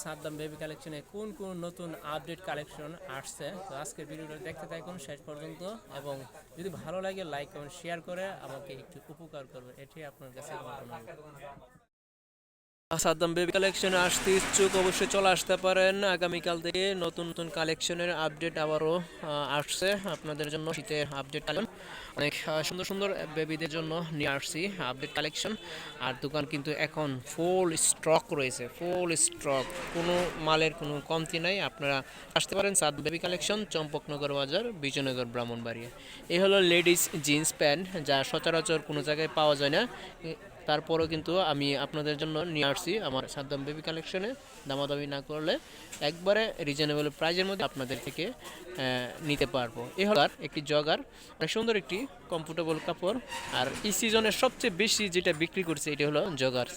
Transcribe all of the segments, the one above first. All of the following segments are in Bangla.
সাদ্দাম বেবি কালেকশনে কোন কোন নতুন আপডেট কালেকশন আসছে, তো আজকের ভিডিওটা দেখতে থাকুন শেষ পর্যন্ত। এবং যদি ভালো লাগে লাইক কমেন্ট শেয়ার করে আমাকে একটু উপকার করবে, এটি আপনার কাছে আমার অনুরোধ। সাদ্দাম বেবি কালেকশনে আসতে ইচ্ছুক অবশ্যই চলে আসতে পারেন। আগামীকাল থেকে নতুন নতুন কালেকশনের আপডেট আবারও আসছে আপনাদের জন্য। শীতের আপডেট অনেক সুন্দর সুন্দর বেবিদের জন্য নিয়ে আসছি আপডেট কালেকশন। আর দোকান কিন্তু এখন ফুল স্টক রয়েছে, ফুল স্টক, কোনো মালের কোনো কমতি নাই। আপনারা আসতে পারেন সাদ্দাম বেবি কালেকশন, চম্পকনগর বাজার, বিজয়নগর, ব্রাহ্মণবাড়িয়া। এই হলো লেডিস জিন্স প্যান্ট, যা সচরাচর কোনো জায়গায় পাওয়া যায় না। তারপরেও কিন্তু আমি আপনাদের জন্য নিয়ে আসছি আমার সাদ্দাম বেবি কালেকশনে। দামাদামি না করলে একবারে রিজনেবল প্রাইজের মধ্যে আপনাদের থেকে নিতে পারবো। এ হলো আর একটি জগার, অনেক সুন্দর একটি কমফোর্টেবল কাপড়। আর এই সিজনের সবচেয়ে বেশি যেটা বিক্রি করছে এটি হলো জগার।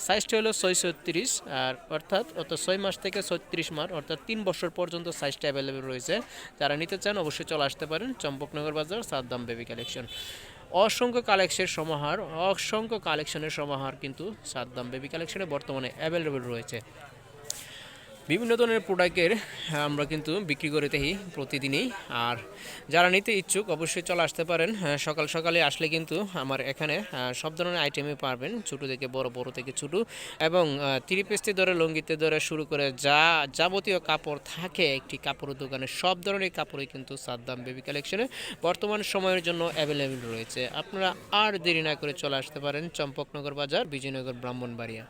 সাইজটা হলো 636, আর অর্থাৎ 6 মাস থেকে 36 মাস, অর্থাৎ 3 বছর পর্যন্ত সাইজটা অ্যাভেলেবেল রয়েছে। যারা নিতে চান অবশ্যই চলে আসতে পারেন চম্পকনগর বাজার, সাদ্দাম বেবি কালেকশন। অসংখ্য কালেকশনের সমাহার কিন্তু সাদ্দাম বেবি কালেকশনে বর্তমানে অ্যাভেলেবেল রয়েছে। বিভিন্ন ধরনের প্রোডাক্টের আমরা কিন্তু বিক্রি করে থাকি প্রতিদিনই। আর যারা নিতে ইচ্ছুক অবশ্যই চলে আসতে পারেন। সকাল সকালে আসলে কিন্তু আমার এখানে সব ধরনের আইটেমই পাবেন, ছোটো থেকে বড়, বড় থেকে ছোটো, এবং থ্রি পিসতে ধরে লঙ্গিতে ধরে শুরু করে যাবতীয় কাপড় থাকে একটি কাপড়ের দোকানে, সব ধরনের কাপড়ই কিন্তু সাদ্দাম বেবি কালেকশনে বর্তমান সময়ের জন্য অ্যাভেলেবেল রয়েছে। আপনারা আর দেরি না করে চলে আসতে পারেন চম্পকনগর বাজার, বিজয়নগর, ব্রাহ্মণবাড়িয়া।